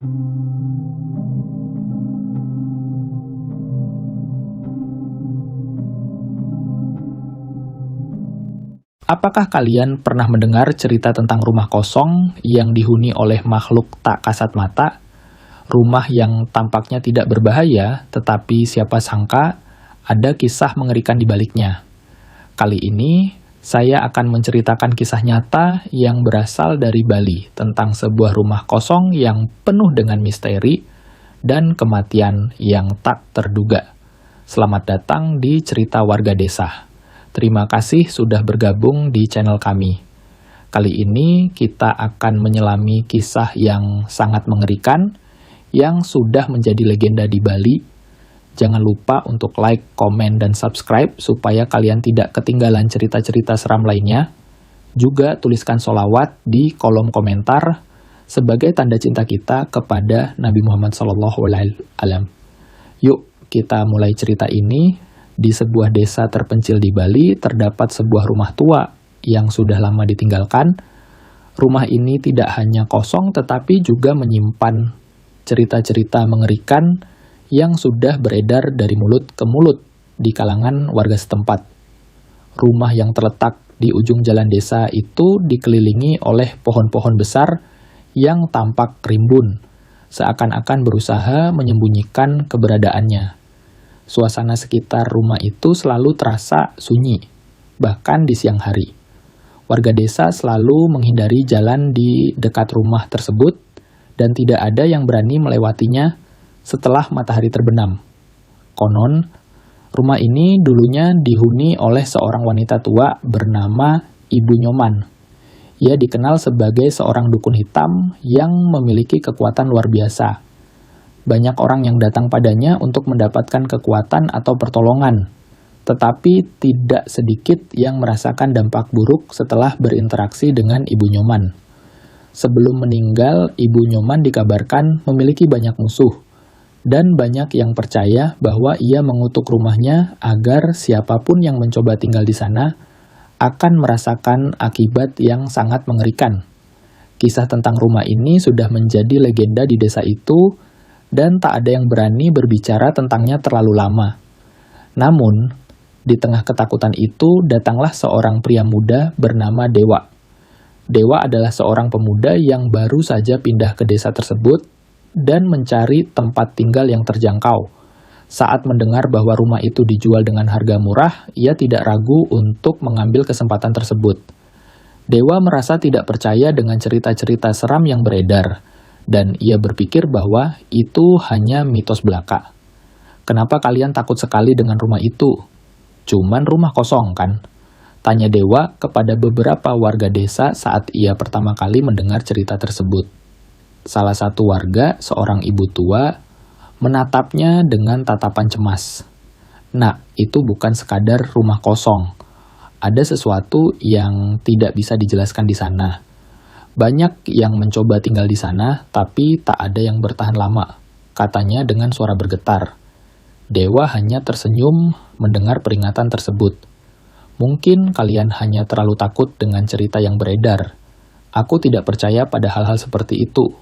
Apakah kalian pernah mendengar cerita tentang rumah kosong yang dihuni oleh makhluk tak kasat mata? Rumah yang tampaknya tidak berbahaya, tetapi siapa sangka ada kisah mengerikan di baliknya. Kali ini, saya akan menceritakan kisah nyata yang berasal dari Bali tentang sebuah rumah kosong yang penuh dengan misteri dan kematian yang tak terduga. Selamat datang di Cerita Warga Desa. Terima kasih sudah bergabung di channel kami. Kali ini kita akan menyelami kisah yang sangat mengerikan yang sudah menjadi legenda di Bali. Jangan lupa untuk like, komen, dan subscribe supaya kalian tidak ketinggalan cerita-cerita seram lainnya. Juga tuliskan sholawat di kolom komentar sebagai tanda cinta kita kepada Nabi Muhammad SAW. Yuk kita mulai cerita ini. Di sebuah desa terpencil di Bali terdapat sebuah rumah tua yang sudah lama ditinggalkan. Rumah ini tidak hanya kosong tetapi juga menyimpan cerita-cerita mengerikan yang sudah beredar dari mulut ke mulut di kalangan warga setempat. Rumah yang terletak di ujung jalan desa itu dikelilingi oleh pohon-pohon besar yang tampak rimbun, seakan-akan berusaha menyembunyikan keberadaannya. Suasana sekitar rumah itu selalu terasa sunyi, bahkan di siang hari. Warga desa selalu menghindari jalan di dekat rumah tersebut dan tidak ada yang berani melewatinya setelah matahari terbenam. Konon, rumah ini dulunya dihuni oleh seorang wanita tua bernama Ibu Nyoman. Ia dikenal sebagai seorang dukun hitam yang memiliki kekuatan luar biasa. Banyak orang yang datang padanya untuk mendapatkan kekuatan atau pertolongan, tetapi tidak sedikit yang merasakan dampak buruk setelah berinteraksi dengan Ibu Nyoman. Sebelum meninggal, Ibu Nyoman dikabarkan memiliki banyak musuh, dan banyak yang percaya bahwa ia mengutuk rumahnya agar siapapun yang mencoba tinggal di sana akan merasakan akibat yang sangat mengerikan. Kisah tentang rumah ini sudah menjadi legenda di desa itu, dan tak ada yang berani berbicara tentangnya terlalu lama. Namun, di tengah ketakutan itu datanglah seorang pria muda bernama Dewa. Dewa adalah seorang pemuda yang baru saja pindah ke desa tersebut dan mencari tempat tinggal yang terjangkau. Saat mendengar bahwa rumah itu dijual dengan harga murah, ia tidak ragu untuk mengambil kesempatan tersebut. Dewa merasa tidak percaya dengan cerita-cerita seram yang beredar, dan ia berpikir bahwa itu hanya mitos belaka. Kenapa kalian takut sekali dengan rumah itu? Cuman rumah kosong kan? Tanya Dewa kepada beberapa warga desa saat ia pertama kali mendengar cerita tersebut. Salah satu warga, seorang ibu tua, menatapnya dengan tatapan cemas. Nah, itu bukan sekadar rumah kosong. Ada sesuatu yang tidak bisa dijelaskan di sana. Banyak yang mencoba tinggal di sana, tapi tak ada yang bertahan lama, katanya dengan suara bergetar. Dewa hanya tersenyum mendengar peringatan tersebut. Mungkin kalian hanya terlalu takut dengan cerita yang beredar. Aku tidak percaya pada hal-hal seperti itu.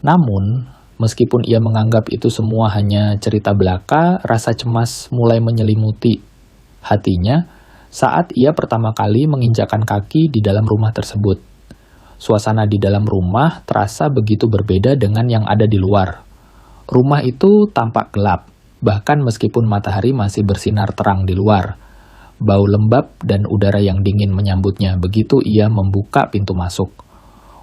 Namun, meskipun ia menganggap itu semua hanya cerita belaka, rasa cemas mulai menyelimuti hatinya saat ia pertama kali menginjakkan kaki di dalam rumah tersebut. Suasana di dalam rumah terasa begitu berbeda dengan yang ada di luar. Rumah itu tampak gelap, bahkan meskipun matahari masih bersinar terang di luar. Bau lembab dan udara yang dingin menyambutnya begitu ia membuka pintu masuk.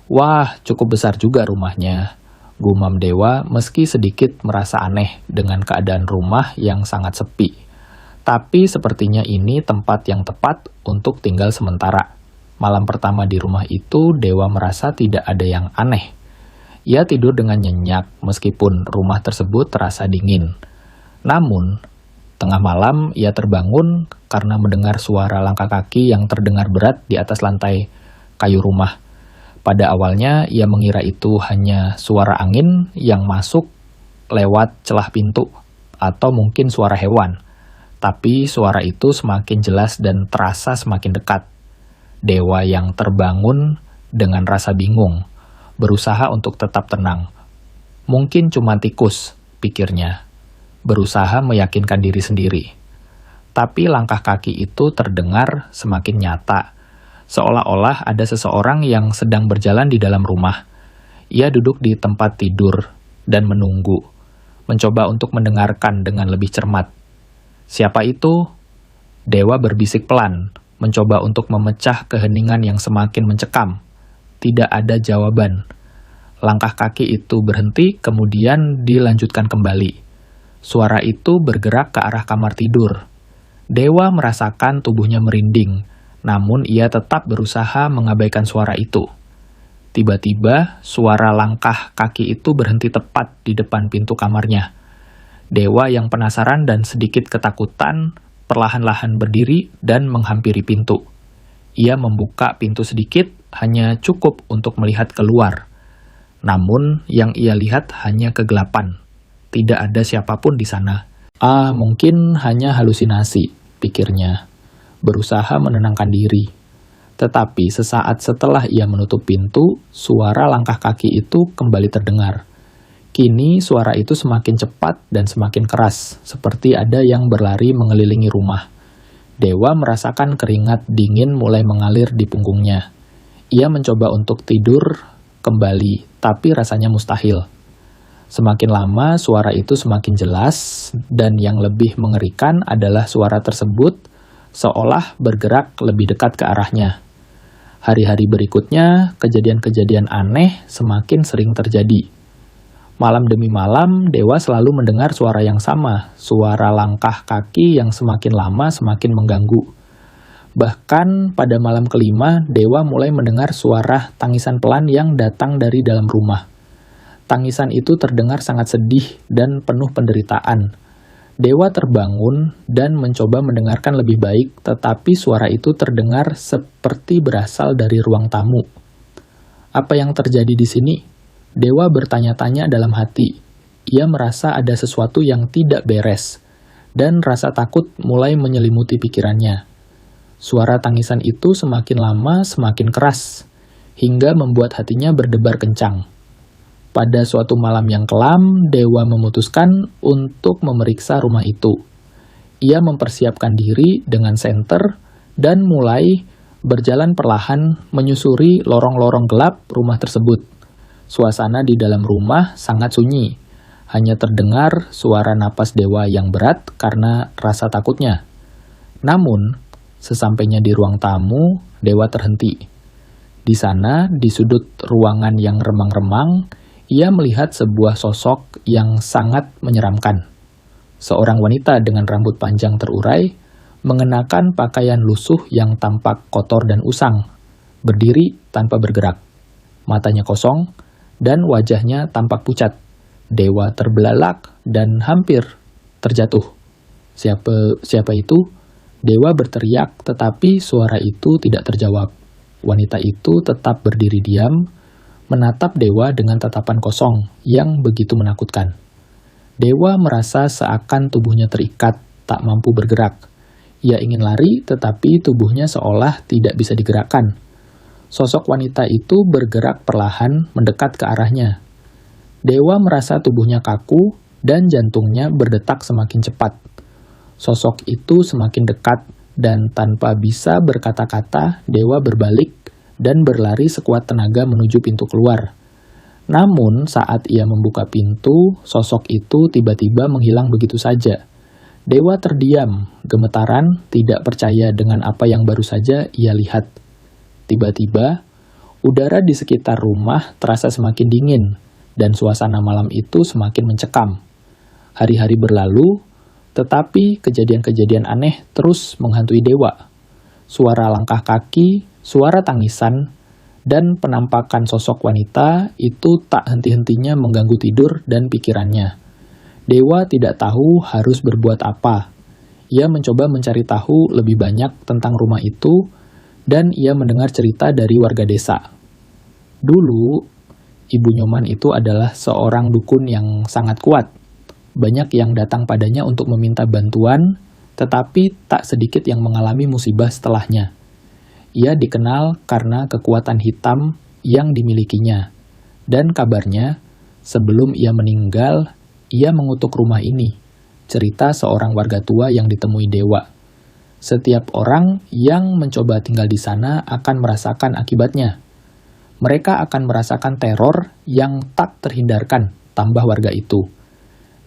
Wah, cukup besar juga rumahnya, gumam Dewa meski sedikit merasa aneh dengan keadaan rumah yang sangat sepi. Tapi sepertinya ini tempat yang tepat untuk tinggal sementara. Malam pertama di rumah itu, Dewa merasa tidak ada yang aneh. Ia tidur dengan nyenyak meskipun rumah tersebut terasa dingin. Namun, tengah malam ia terbangun karena mendengar suara langkah kaki yang terdengar berat di atas lantai kayu rumah. Pada awalnya, ia mengira itu hanya suara angin yang masuk lewat celah pintu, atau mungkin suara hewan. Tapi suara itu semakin jelas dan terasa semakin dekat. Dewa yang terbangun dengan rasa bingung, berusaha untuk tetap tenang. Mungkin cuma tikus, pikirnya, berusaha meyakinkan diri sendiri. Tapi langkah kaki itu terdengar semakin nyata, seolah-olah ada seseorang yang sedang berjalan di dalam rumah. Ia duduk di tempat tidur dan menunggu, mencoba untuk mendengarkan dengan lebih cermat. Siapa itu? Dewa berbisik pelan, mencoba untuk memecah keheningan yang semakin mencekam. Tidak ada jawaban. Langkah kaki itu berhenti, kemudian dilanjutkan kembali. Suara itu bergerak ke arah kamar tidur. Dewa merasakan tubuhnya merinding, namun ia tetap berusaha mengabaikan suara itu. Tiba-tiba, suara langkah kaki itu berhenti tepat di depan pintu kamarnya. Dewa yang penasaran dan sedikit ketakutan perlahan-lahan berdiri dan menghampiri pintu. Ia membuka pintu sedikit, hanya cukup untuk melihat keluar. Namun, yang ia lihat hanya kegelapan. Tidak ada siapapun di sana. Mungkin hanya halusinasi, pikirnya. Berusaha menenangkan diri. Tetapi sesaat setelah ia menutup pintu, suara langkah kaki itu kembali terdengar. Kini suara itu semakin cepat dan semakin keras, seperti ada yang berlari mengelilingi rumah. Dewa merasakan keringat dingin mulai mengalir di punggungnya. Ia mencoba untuk tidur kembali, tapi rasanya mustahil. Semakin lama, suara itu semakin jelas, dan yang lebih mengerikan adalah suara tersebut seolah bergerak lebih dekat ke arahnya. Hari-hari berikutnya, kejadian-kejadian aneh semakin sering terjadi. Malam demi malam, Dewa selalu mendengar suara yang sama, suara langkah kaki yang semakin lama semakin mengganggu. Bahkan pada malam kelima, Dewa mulai mendengar suara tangisan pelan yang datang dari dalam rumah. Tangisan itu terdengar sangat sedih dan penuh penderitaan. Dewa terbangun dan mencoba mendengarkan lebih baik, tetapi suara itu terdengar seperti berasal dari ruang tamu. Apa yang terjadi di sini? Dewa bertanya-tanya dalam hati. Ia merasa ada sesuatu yang tidak beres, dan rasa takut mulai menyelimuti pikirannya. Suara tangisan itu semakin lama semakin keras, hingga membuat hatinya berdebar kencang. Pada suatu malam yang kelam, Dewa memutuskan untuk memeriksa rumah itu. Ia mempersiapkan diri dengan senter dan mulai berjalan perlahan menyusuri lorong-lorong gelap rumah tersebut. Suasana di dalam rumah sangat sunyi, hanya terdengar suara napas Dewa yang berat karena rasa takutnya. Namun, sesampainya di ruang tamu, Dewa terhenti. Di sana, di sudut ruangan yang remang-remang, ia melihat sebuah sosok yang sangat menyeramkan. Seorang wanita dengan rambut panjang terurai, mengenakan pakaian lusuh yang tampak kotor dan usang, berdiri tanpa bergerak. Matanya kosong, dan wajahnya tampak pucat. Dewa terbelalak dan hampir terjatuh. Siapa itu? Dewa berteriak, tetapi suara itu tidak terjawab. Wanita itu tetap berdiri diam, menatap Dewa dengan tatapan kosong yang begitu menakutkan. Dewa merasa seakan tubuhnya terikat, tak mampu bergerak. Ia ingin lari, tetapi tubuhnya seolah tidak bisa digerakkan. Sosok wanita itu bergerak perlahan mendekat ke arahnya. Dewa merasa tubuhnya kaku dan jantungnya berdetak semakin cepat. Sosok itu semakin dekat, dan tanpa bisa berkata-kata, Dewa berbalik dan berlari sekuat tenaga menuju pintu keluar. Namun, saat ia membuka pintu, sosok itu tiba-tiba menghilang begitu saja. Dewa terdiam, gemetaran, tidak percaya dengan apa yang baru saja ia lihat. Tiba-tiba, udara di sekitar rumah terasa semakin dingin, dan suasana malam itu semakin mencekam. Hari-hari berlalu, tetapi kejadian-kejadian aneh terus menghantui Dewa. Suara langkah kaki, suara tangisan, dan penampakan sosok wanita itu tak henti-hentinya mengganggu tidur dan pikirannya. Dewa tidak tahu harus berbuat apa. Ia mencoba mencari tahu lebih banyak tentang rumah itu, dan ia mendengar cerita dari warga desa. Dulu, Ibu Nyoman itu adalah seorang dukun yang sangat kuat. Banyak yang datang padanya untuk meminta bantuan, tetapi tak sedikit yang mengalami musibah setelahnya. Ia dikenal karena kekuatan hitam yang dimilikinya, dan kabarnya Sebelum ia meninggal, ia mengutuk rumah ini. Cerita seorang warga tua yang ditemui dewa. Setiap orang yang mencoba tinggal di sana akan merasakan akibatnya. Mereka akan merasakan teror yang tak terhindarkan, tambah warga itu.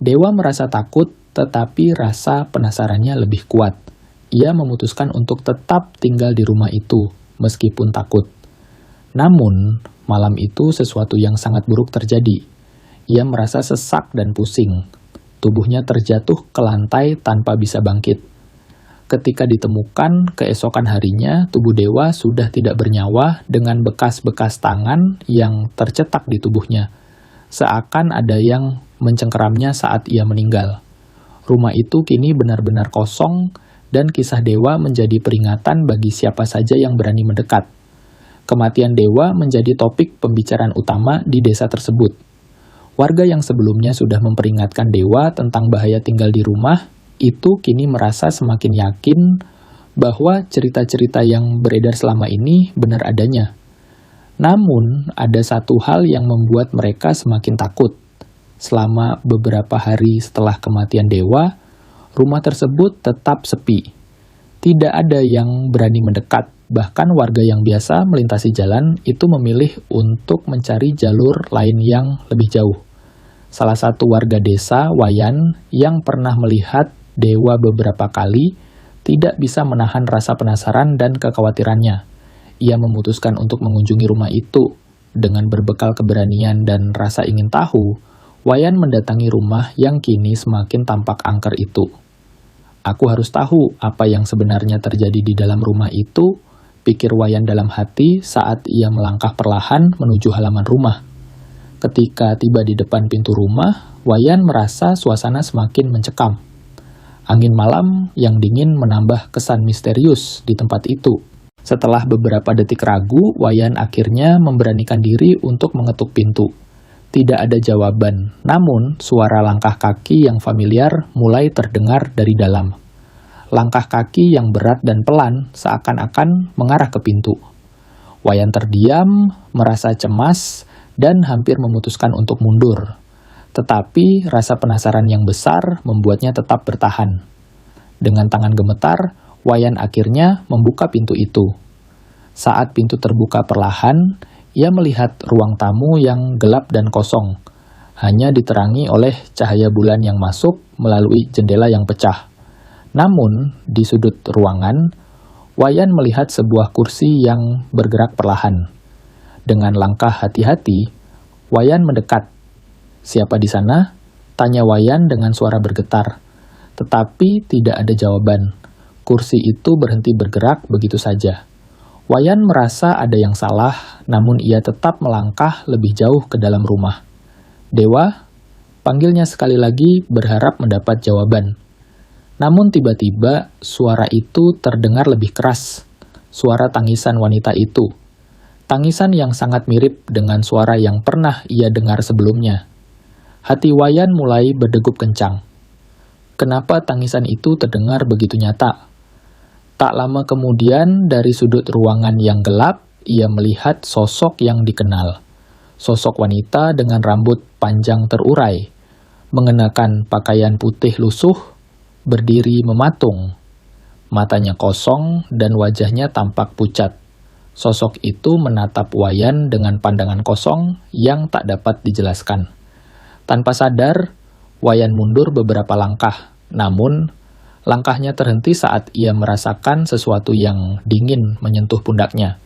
Dewa merasa takut, tetapi rasa penasarannya lebih kuat. Ia memutuskan untuk tetap tinggal di rumah itu, meskipun takut. Namun, malam itu sesuatu yang sangat buruk terjadi. Ia merasa sesak dan pusing. Tubuhnya terjatuh ke lantai tanpa bisa bangkit. Ketika ditemukan keesokan harinya, tubuh dewa sudah tidak bernyawa dengan bekas-bekas tangan yang tercetak di tubuhnya. Seakan ada yang mencengkeramnya saat ia meninggal. Rumah itu kini benar-benar kosong dan kisah dewa menjadi peringatan bagi siapa saja yang berani mendekat. Kematian dewa menjadi topik pembicaraan utama di desa tersebut. Warga yang sebelumnya sudah memperingatkan dewa tentang bahaya tinggal di rumah, itu kini merasa semakin yakin bahwa cerita-cerita yang beredar selama ini benar adanya. Namun, ada satu hal yang membuat mereka semakin takut. Selama beberapa hari setelah kematian dewa, rumah tersebut tetap sepi. Tidak ada yang berani mendekat, bahkan warga yang biasa melintasi jalan itu memilih untuk mencari jalur lain yang lebih jauh. Salah satu warga desa, Wayan, yang pernah melihat dewa beberapa kali, tidak bisa menahan rasa penasaran dan kekhawatirannya. Ia memutuskan untuk mengunjungi rumah itu. Dengan berbekal keberanian dan rasa ingin tahu, Wayan mendatangi rumah yang kini semakin tampak angker itu. Aku harus tahu apa yang sebenarnya terjadi di dalam rumah itu, pikir Wayan dalam hati saat ia melangkah perlahan menuju halaman rumah. Ketika tiba di depan pintu rumah, Wayan merasa suasana semakin mencekam. Angin malam yang dingin menambah kesan misterius di tempat itu. Setelah beberapa detik ragu, Wayan akhirnya memberanikan diri untuk mengetuk pintu. Tidak ada jawaban, namun suara langkah kaki yang familiar mulai terdengar dari dalam. Langkah kaki yang berat dan pelan seakan-akan mengarah ke pintu. Wayan terdiam, merasa cemas, dan hampir memutuskan untuk mundur. Tetapi rasa penasaran yang besar membuatnya tetap bertahan. Dengan tangan gemetar, Wayan akhirnya membuka pintu itu. Saat pintu terbuka perlahan, ia melihat ruang tamu yang gelap dan kosong, hanya diterangi oleh cahaya bulan yang masuk melalui jendela yang pecah. Namun, di sudut ruangan, Wayan melihat sebuah kursi yang bergerak perlahan. Dengan langkah hati-hati, Wayan mendekat. "Siapa di sana?" tanya Wayan dengan suara bergetar. Tetapi tidak ada jawaban. Kursi itu berhenti bergerak begitu saja. Wayan merasa ada yang salah, namun ia tetap melangkah lebih jauh ke dalam rumah. "Dewa?" panggilnya sekali lagi berharap mendapat jawaban. Namun tiba-tiba suara itu terdengar lebih keras. Suara tangisan wanita itu. Tangisan yang sangat mirip dengan suara yang pernah ia dengar sebelumnya. Hati Wayan mulai berdegup kencang. Kenapa tangisan itu terdengar begitu nyata? Tak lama kemudian, dari sudut ruangan yang gelap, ia melihat sosok yang dikenal. Sosok wanita dengan rambut panjang terurai, mengenakan pakaian putih lusuh, berdiri mematung. Matanya kosong dan wajahnya tampak pucat. Sosok itu menatap Wayan dengan pandangan kosong yang tak dapat dijelaskan. Tanpa sadar, Wayan mundur beberapa langkah, namun langkahnya terhenti saat ia merasakan sesuatu yang dingin menyentuh pundaknya.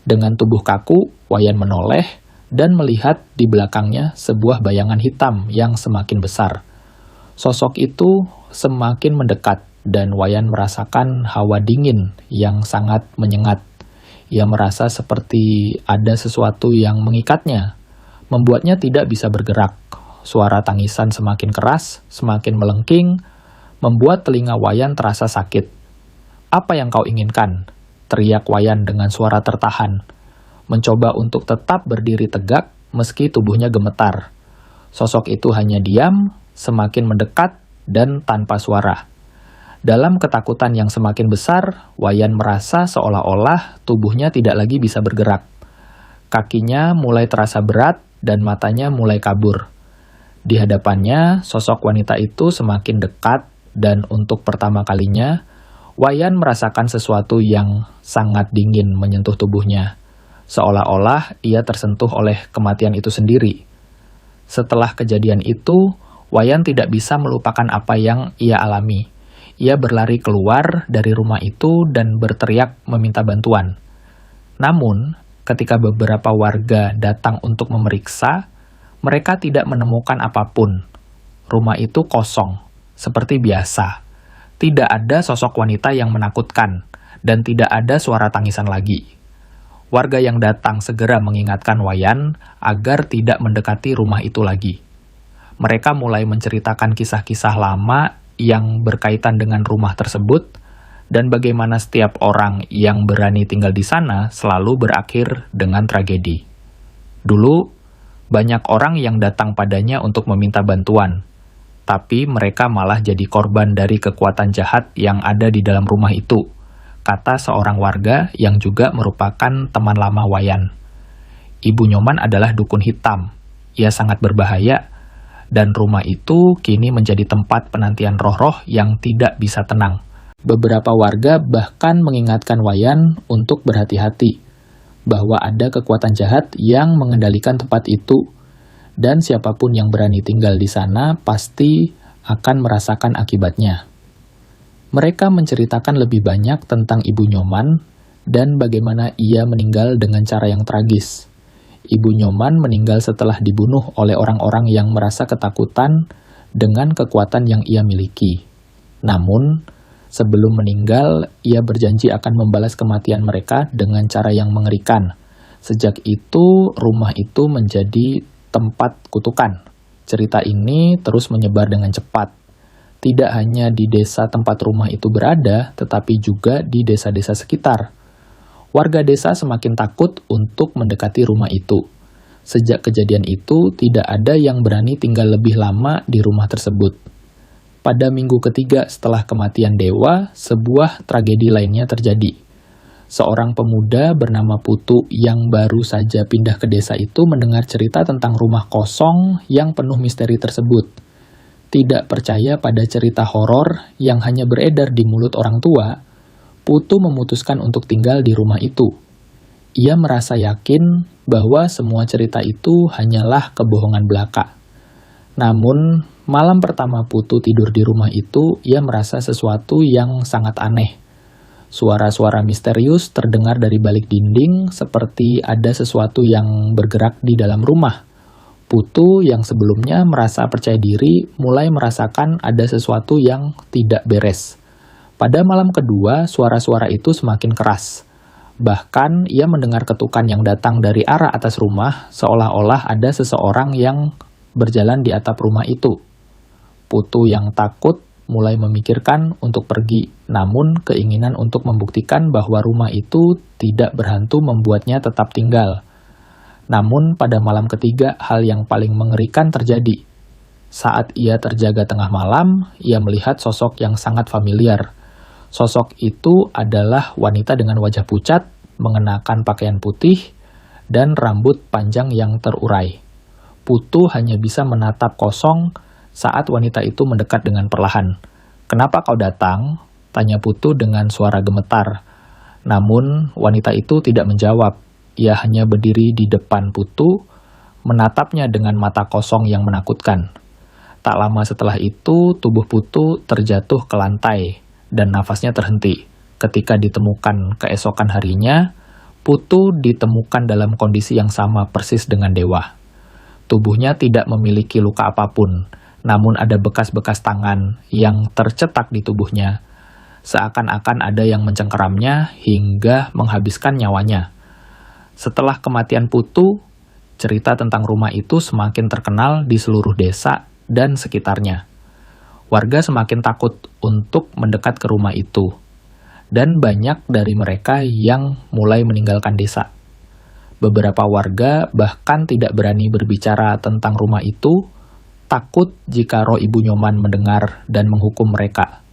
Dengan tubuh kaku, Wayan menoleh dan melihat di belakangnya sebuah bayangan hitam yang semakin besar. Sosok itu semakin mendekat dan Wayan merasakan hawa dingin yang sangat menyengat. Ia merasa seperti ada sesuatu yang mengikatnya, membuatnya tidak bisa bergerak. Suara tangisan semakin keras, semakin melengking, membuat telinga Wayan terasa sakit. "Apa yang kau inginkan?" teriak Wayan dengan suara tertahan. Mencoba untuk tetap berdiri tegak meski tubuhnya gemetar. Sosok itu hanya diam, semakin mendekat, dan tanpa suara. Dalam ketakutan yang semakin besar, Wayan merasa seolah-olah tubuhnya tidak lagi bisa bergerak. Kakinya mulai terasa berat dan matanya mulai kabur. Di hadapannya, sosok wanita itu semakin dekat dan untuk pertama kalinya, Wayan merasakan sesuatu yang sangat dingin menyentuh tubuhnya. Seolah-olah ia tersentuh oleh kematian itu sendiri. Setelah kejadian itu, Wayan tidak bisa melupakan apa yang ia alami. Ia berlari keluar dari rumah itu dan berteriak meminta bantuan. Namun, ketika beberapa warga datang untuk memeriksa, mereka tidak menemukan apapun. Rumah itu kosong, seperti biasa. Tidak ada sosok wanita yang menakutkan, dan tidak ada suara tangisan lagi. Warga yang datang segera mengingatkan Wayan agar tidak mendekati rumah itu lagi. Mereka mulai menceritakan kisah-kisah lama yang berkaitan dengan rumah tersebut, dan bagaimana setiap orang yang berani tinggal di sana selalu berakhir dengan tragedi. Dulu, banyak orang yang datang padanya untuk meminta bantuan, tapi mereka malah jadi korban dari kekuatan jahat yang ada di dalam rumah itu, kata seorang warga yang juga merupakan teman lama Wayan. Ibu Nyoman adalah dukun hitam. Ia sangat berbahaya, dan rumah itu kini menjadi tempat penantian roh-roh yang tidak bisa tenang. Beberapa warga bahkan mengingatkan Wayan untuk berhati-hati, bahwa ada kekuatan jahat yang mengendalikan tempat itu, dan siapapun yang berani tinggal di sana pasti akan merasakan akibatnya. Mereka menceritakan lebih banyak tentang Ibu Nyoman dan bagaimana ia meninggal dengan cara yang tragis. Ibu Nyoman meninggal setelah dibunuh oleh orang-orang yang merasa ketakutan dengan kekuatan yang ia miliki. Namun, sebelum meninggal, ia berjanji akan membalas kematian mereka dengan cara yang mengerikan. Sejak itu, rumah itu menjadi tempat kutukan. Cerita ini terus menyebar dengan cepat. Tidak hanya di desa tempat rumah itu berada, tetapi juga di desa-desa sekitar. Warga desa semakin takut untuk mendekati rumah itu. Sejak kejadian itu, tidak ada yang berani tinggal lebih lama di rumah tersebut. Pada minggu ketiga setelah kematian Dewa, sebuah tragedi lainnya terjadi. Seorang pemuda bernama Putu yang baru saja pindah ke desa itu mendengar cerita tentang rumah kosong yang penuh misteri tersebut. Tidak percaya pada cerita horor yang hanya beredar di mulut orang tua, Putu memutuskan untuk tinggal di rumah itu. Ia merasa yakin bahwa semua cerita itu hanyalah kebohongan belaka. Namun, malam pertama Putu tidur di rumah itu, ia merasa sesuatu yang sangat aneh. Suara-suara misterius terdengar dari balik dinding seperti ada sesuatu yang bergerak di dalam rumah. Putu yang sebelumnya merasa percaya diri mulai merasakan ada sesuatu yang tidak beres. Pada malam kedua, suara-suara itu semakin keras. Bahkan, ia mendengar ketukan yang datang dari arah atas rumah, seolah-olah ada seseorang yang berjalan di atap rumah itu. Putu yang takut mulai memikirkan untuk pergi, namun keinginan untuk membuktikan bahwa rumah itu tidak berhantu membuatnya tetap tinggal. Namun, pada malam ketiga, hal yang paling mengerikan terjadi. Saat ia terjaga tengah malam, ia melihat sosok yang sangat familiar. Sosok itu adalah wanita dengan wajah pucat, mengenakan pakaian putih, dan rambut panjang yang terurai. Putu hanya bisa menatap kosong saat wanita itu mendekat dengan perlahan. "Kenapa kau datang?" tanya Putu dengan suara gemetar. Namun, wanita itu tidak menjawab. Ia hanya berdiri di depan Putu, menatapnya dengan mata kosong yang menakutkan. Tak lama setelah itu, tubuh Putu terjatuh ke lantai, dan nafasnya terhenti. Ketika ditemukan keesokan harinya, Putu ditemukan dalam kondisi yang sama persis dengan Dewa. Tubuhnya tidak memiliki luka apapun, namun ada bekas-bekas tangan yang tercetak di tubuhnya. Seakan-akan ada yang mencengkeramnya hingga menghabiskan nyawanya. Setelah kematian Putu, cerita tentang rumah itu semakin terkenal di seluruh desa dan sekitarnya. Warga semakin takut untuk mendekat ke rumah itu, dan banyak dari mereka yang mulai meninggalkan desa. Beberapa warga bahkan tidak berani berbicara tentang rumah itu, takut jika roh Ibu Nyoman mendengar dan menghukum mereka.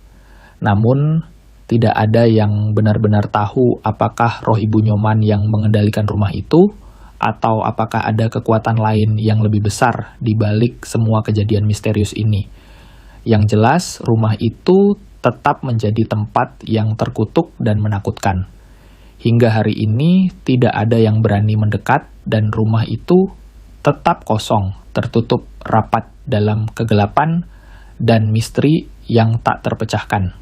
Namun, tidak ada yang benar-benar tahu apakah roh Ibu Nyoman yang mengendalikan rumah itu Atau apakah ada kekuatan lain yang lebih besar di balik semua kejadian misterius ini? Yang jelas, rumah itu tetap menjadi tempat yang terkutuk dan menakutkan. Hingga hari ini, tidak ada yang berani mendekat dan rumah itu tetap kosong, tertutup rapat dalam kegelapan dan misteri yang tak terpecahkan.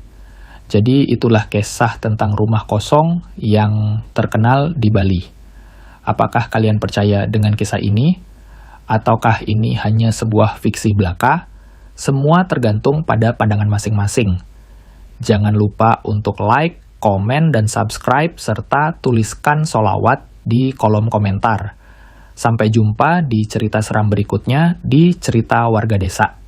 Jadi itulah kisah tentang rumah kosong yang terkenal di Bali. Apakah kalian percaya dengan kisah ini? Ataukah ini hanya sebuah fiksi belaka? Semua tergantung pada pandangan masing-masing. Jangan lupa untuk like, komen, dan subscribe, serta tuliskan sholawat di kolom komentar. Sampai jumpa di cerita seram berikutnya di Cerita Warga Desa.